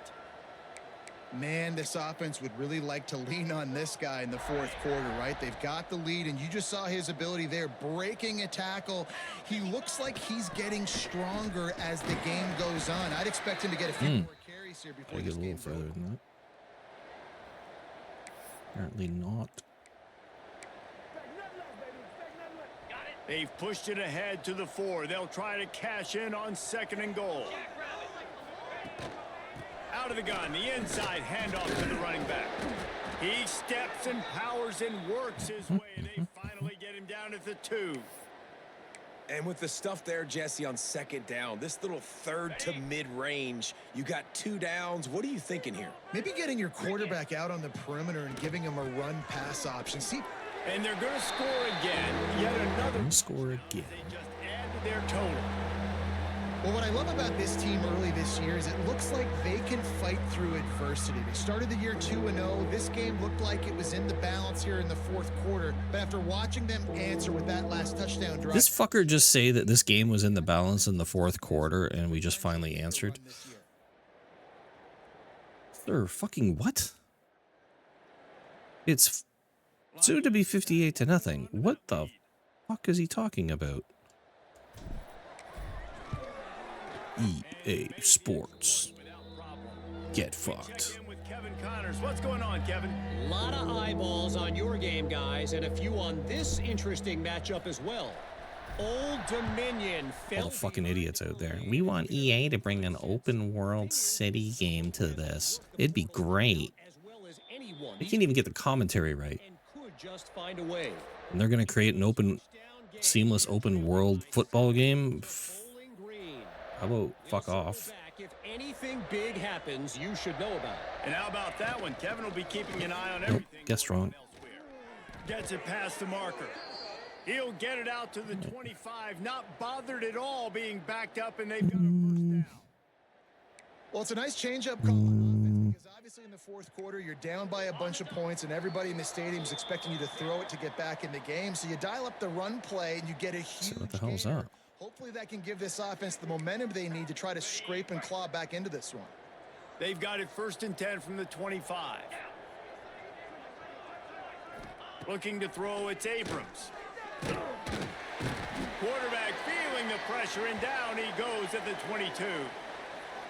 Man, this offense would really like to lean on this guy in the 4th quarter, right? They've got the lead, and you just saw his ability there, breaking a tackle. He looks like he's getting stronger as the game goes on. I'd expect him to get a few more carries here before Gotta this get a little game's over. further than that. Apparently not. They've pushed it ahead to the 4. They'll try to cash in on 2nd and goal. Out of the gun, the inside handoff to the running back. He steps and powers and works his way, and they finally get him down at the 2. And with the stuff there, Jesse, on 2nd down, this little 3rd to mid-range, you got 2 downs. What are you thinking here? Maybe getting your quarterback out on the perimeter and giving him a run-pass option. See, And they're going to score again. Yet another Score again. They just add to their total. well, what I love about this team early this year is it looks like they can fight through adversity. They started the year 2-0. This game looked like it was in the balance here in the 4th quarter. But after watching them answer with that last touchdown drive, This fucker just say that this game was in the balance in the 4th quarter and we just finally answered. Sir, fucking what? It's soon to be 58-0. What the fuck is he talking about? EA Sports. Get fucked. In with Kevin Connors. What's going on, Kevin? A lot of eyeballs on your game, guys, and a few on this interesting matchup as well. Old Dominion All fell the fucking idiots out there. We want EA to bring an open world city game to this. It'd be great. as well as anyone. They can't even get the commentary right. And could just find a way. And they're gonna create an open, seamless open world football game. Bowling Green. How about fuck We'll off? circle back if anything big happens, you should know about it. And how about that one? Kevin will be keeping an eye on everything. guessed going on wrong. elsewhere. Gets it past the marker. He'll get it out to the 25, not bothered at all being backed up, and they've got a first down. well, it's a nice change-up call on offense because obviously in the 4th quarter, you're down by a bunch of points, and everybody in the stadium is expecting you to throw it to get back in the game. So you dial up the run play, and you get a huge what the hell's gainer. up? Hopefully that can give this offense the momentum they need to try to scrape and claw back into this one. They've got it 1st and 10 from the 25. Looking to throw, it's Abrams. Quarterback feeling the pressure, and down he goes at the 22.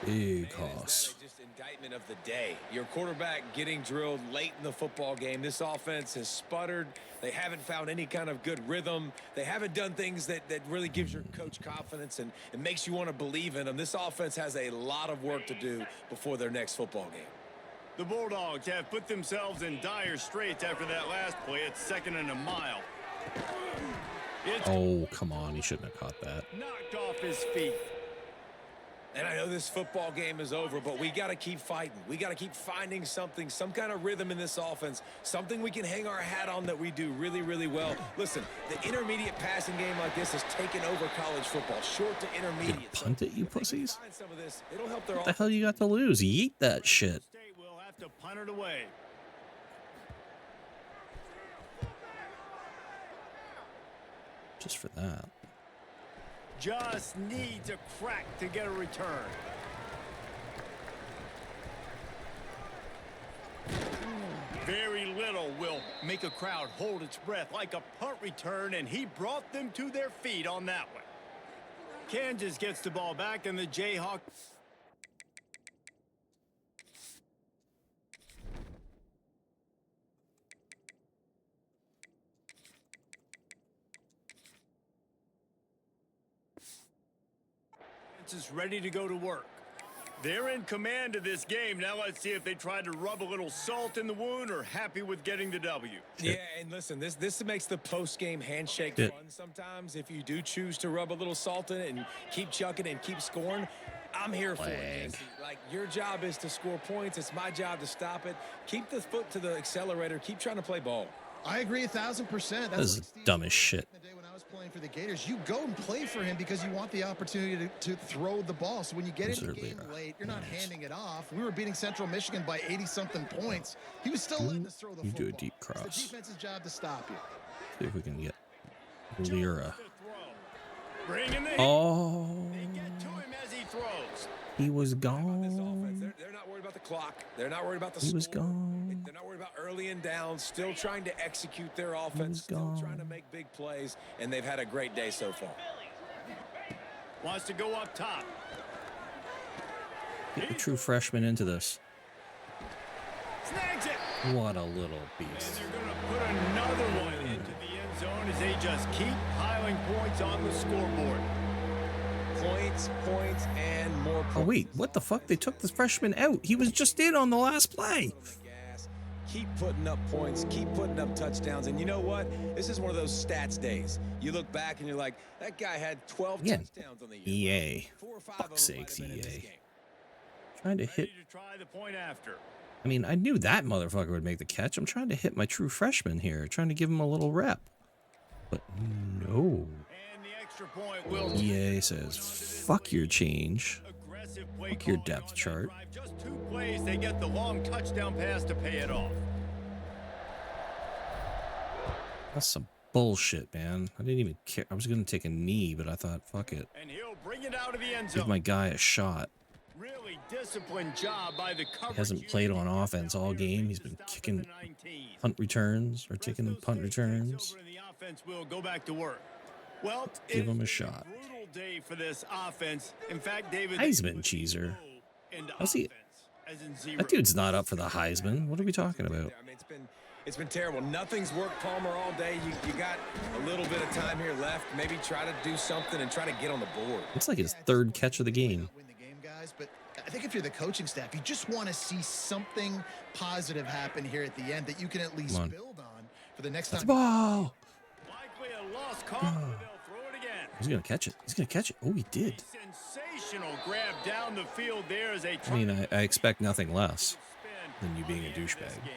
Big Man, hoss. is that just indictment of the day? Your quarterback getting drilled late in the football game. This offense has sputtered. They haven't found any kind of good rhythm. They haven't done things that really gives your coach confidence and it makes you want to believe in them. This offense has a lot of work to do before their next football game. The Bulldogs have put themselves in dire straits after that last play. It's 2nd and a mile. It's Oh, come on. He shouldn't have caught that. knocked off his feet. And I know this football game is over, but we got to keep fighting. We got to keep finding something, some kind of rhythm in this offense, something we can hang our hat on that we do really, really well. Listen, the intermediate passing game like this has taken over college football, short to intermediate. Punt it, you pussies. Find some of this. It'll help their What the hell you got to lose? Yeet that shit. State will have to punt it away. Just for that. Just needs a crack to get a return. Very little will make a crowd hold its breath like a punt return, and he brought them to their feet on that one. Kansas gets the ball back, and the Jayhawks. Is ready to go to work. They're in command of this game. Now let's see if they try to rub a little salt in the wound or happy with getting the W. Yeah, and listen, this makes the post-game handshake fun sometimes. If you do choose to rub a little salt in it and keep chucking and keep scoring, I'm here for it. Jesse. Like, your job is to score points. It's my job to stop it. Keep the foot to the accelerator. Keep trying to play ball. I agree 1,000%. That is dumb as shit. The day when I was playing for the Gators, you go and play for him because you want the opportunity to throw the ball. So when you get into the game late, you're not handing it off. We were beating Central Michigan by 80-something points. He was still letting us throw the football. You do a deep It's cross. the defense's job to stop you. See if we can get Lira. Bringing the Oh, They get to him as he throws. he was This offense, gone. they're not worried about the clock. They're not worried about the He score. was gone. They're not worried about early and down. Still trying to execute their offense. Still gone. trying to make big plays, and they've had a great day so far. Wants to go up top. Get the true freshman into this. Snags it. What a little And beast. they're going to put another one into the end zone as they just keep piling points on the scoreboard. Points, and more points. Oh, wait, what the fuck? They took this freshman out. He was just in on the last play. Gas. Keep putting up points, keep putting up touchdowns, and you know what? This is one of those stats days. You look back and you're like, that guy had 12 Again, touchdowns on the year. EA. 4 or 5 Fuck's of them might sakes, have been in this EA. game. Trying to hit. Ready to try the point after. I mean, I knew that motherfucker would make the catch. I'm trying to hit my true freshman here, trying to give him a little rep. But no. And the extra point will EA says, fuck your change. aggressive play Fuck your calling depth on that chart. drive. Just 2 plays, they get the long touchdown pass to pay it off. That's some bullshit, man. I didn't even care. I was going to take a knee, but I thought, fuck it. And he'll bring it out of the end Give zone. my guy a shot. Really disciplined job by the coverage. He hasn't played on offense all game. He's been kicking punt returns or taking punt returns. And the offense will go back to work. Well, Give him a it's shot. Brutal day for this offense. In fact, David, Heisman cheeser. into How's he- offense, as in zero. That dude's not up for the Heisman. What are we talking about? I mean, it's been terrible. Nothing's worked, Palmer, all day. You got a little bit of time here left. Maybe try to do something and try to get on the board. It's like his third catch of the game. Win the game, guys, but I think if you're the coaching staff, you just want to see something positive happen here at the end that you can at least Come on. build on for the next That's a time. ball. Likely a lost call, but they'll throw it again. He's going to catch it. He's going to catch it. Oh, he did. Sensational grab down the field there as they I mean, I expect nothing less spin than you being a on the end of this douchebag. game.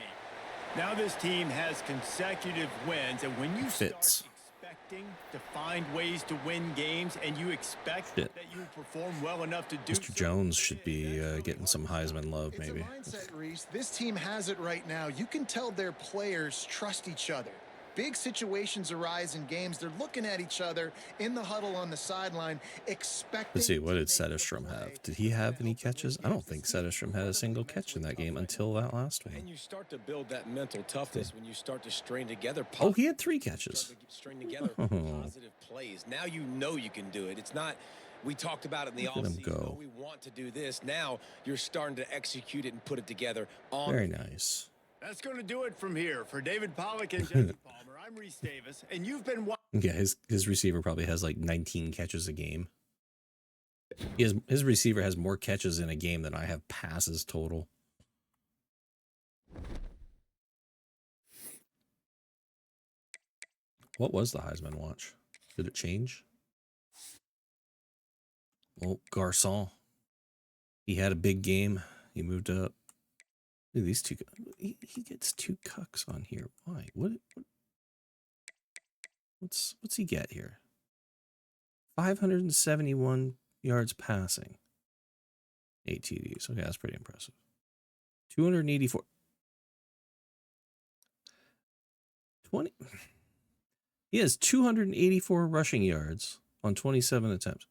Now this team has consecutive wins, and when you Fits. start expecting to find ways to win games, and you expect Shit. that you perform well enough to do Mr. so, Jones should be getting some Heisman love, It's maybe. a mindset, Reese. This team has it right now. You can tell their players trust each other. big situations arise in games, they're looking at each other in the huddle on the sideline, expecting. Let's see, what did Sedestrom have? Did he have any catches? I don't think Sedestrom had a single catch in that game until that last one. And you start to build that mental toughness when you start to string together. Oh, he had 3 catches. String together positive plays. Now you know you can do it. It's not. We talked about it in the offseason. Oh, we want to do this. Now you're starting to execute it and put it together. Very nice. That's going to do it from here. For David Pollack and Jesse Palmer, I'm Reese Davis, and you've been watching. Yeah, his receiver probably has like 19 catches a game. His receiver has more catches in a game than I have passes total. What was the Heisman watch? Did it change? Well, Garcon. He had a big game. He moved up. Look at these two. He gets 2 cucks on here. Why? What's he get here? 571 yards passing. 8 TDs. Okay, that's pretty impressive. 284. 20. He has 284 rushing yards on 27 attempts.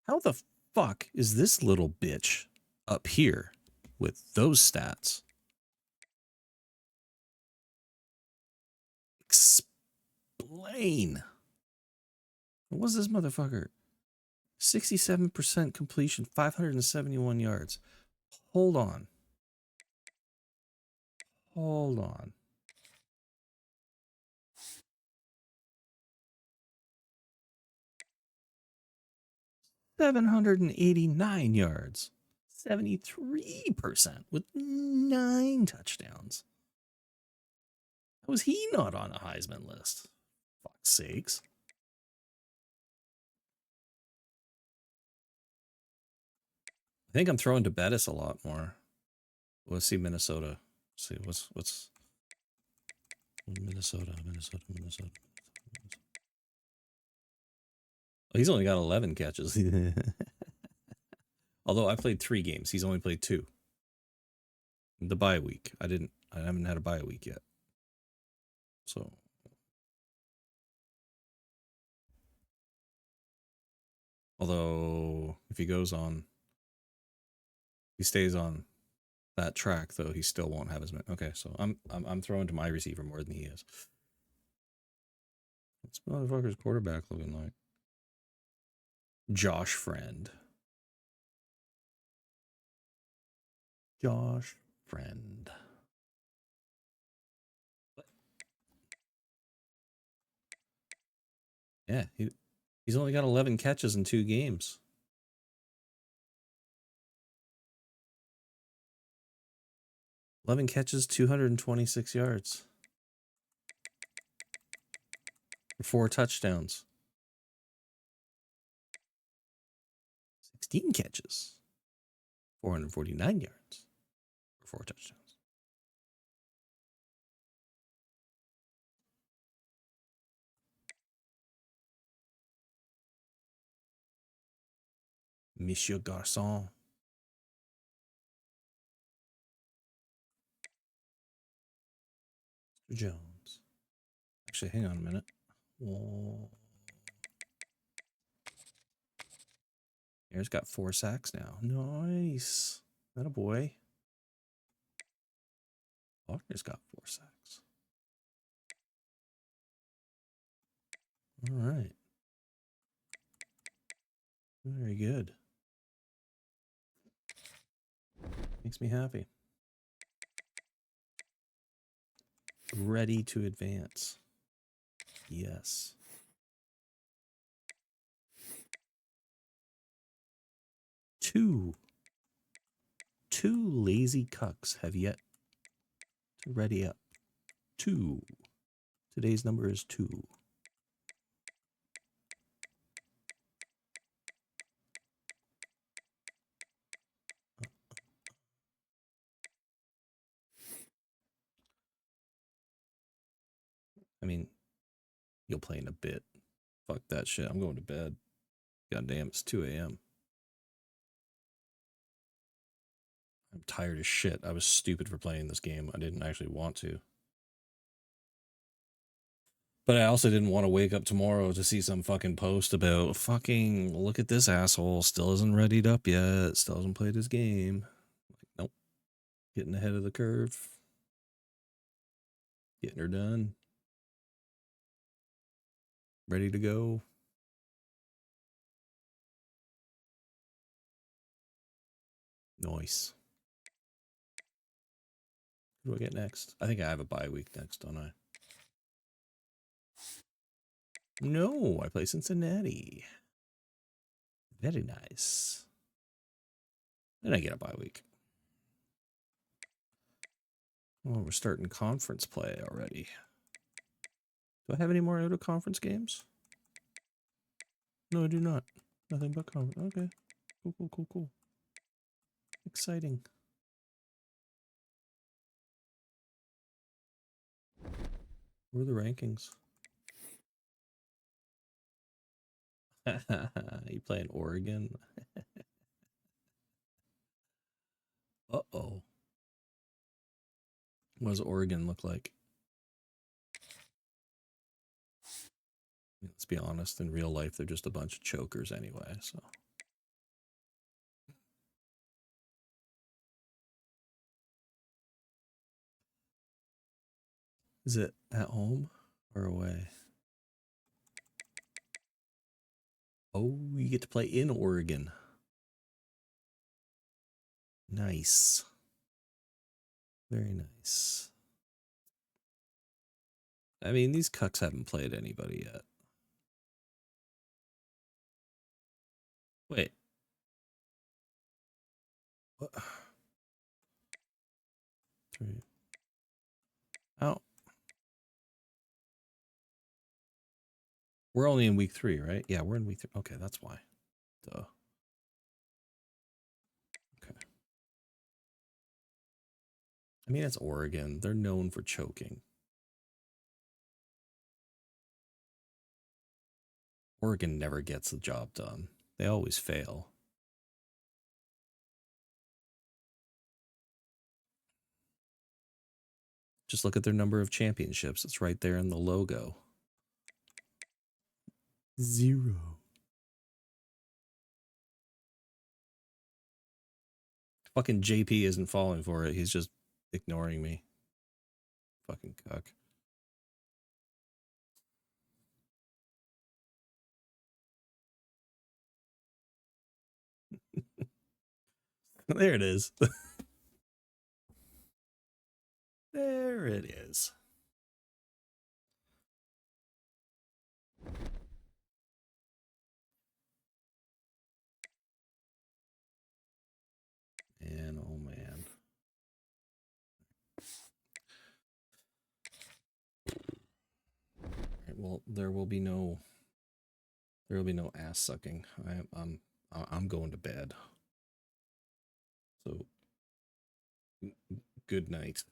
How the fuck is this little bitch up here with those stats? Explain. What was this motherfucker? 67% completion, 571 yards. Hold on. Hold on. $789 yards. 73% with 9 touchdowns. How was he not on a Heisman list? Fuck's sakes. I think I'm throwing to Bettis a lot more. Let's see Minnesota. Let's see what's Minnesota. Oh, he's only got 11 catches. Although I played 3 games, he's only played 2. The bye week. I haven't had a bye week yet. So although if he stays on that track though, he still won't have as many. Okay, so I'm throwing to my receiver more than he is. What's motherfucker's quarterback looking like? Josh Friend. Josh Friend. Yeah, he's only got 11 catches in 2 games. Eleven catches, 226 yards. For 4 touchdowns. 16 catches. 449 yards. For 4 touchdowns. Monsieur Garcon. Mr. Jones. Actually, hang on a minute. Whoa. Here's got 4 sacks now. Nice. That a boy. Faulkner's got 4 sacks. All right. Very good. Makes me happy. Ready to advance. Yes. Two lazy cucks have yet to ready up. 2. Today's number is 2. I mean, you'll play in a bit. Fuck that shit. I'm going to bed. God damn, it's 2 a.m. I'm tired as shit. I was stupid for playing this game. I didn't actually want to. But I also didn't want to wake up tomorrow to see some fucking post about fucking look at this asshole. Still isn't readied up yet. Still hasn't played his game. Like, nope. Getting ahead of the curve. Getting her done. Ready to go. Nice. Who do I get next? I think I have a bye week next, don't I? No, I play Cincinnati. Very nice. Then I get a bye week. Oh, we're starting conference play already. Do I have any more out of conference games? No, I do not. Nothing but conference. Okay. Cool, cool, cool, cool. Exciting. What are the rankings? You playing Oregon? Uh-oh. What does Oregon look like? Let's be honest, in real life, they're just a bunch of chokers anyway, so. Is it at home or away? Oh, you get to play in Oregon. Nice. Very nice. I mean, these cucks haven't played anybody yet. Wait. What? 3. Oh. We're only in week 3, right? Yeah, we're in week 3. Okay, that's why. Duh. Okay. I mean, it's Oregon. They're known for choking. Oregon never gets the job done. They always fail. Just look at their number of championships. It's right there in the logo. 0. Fucking JP isn't falling for it. He's just ignoring me. Fucking cuck. There it is. There it is. And oh man. Right, well, there will be no ass sucking. I'm going to bed. So good night.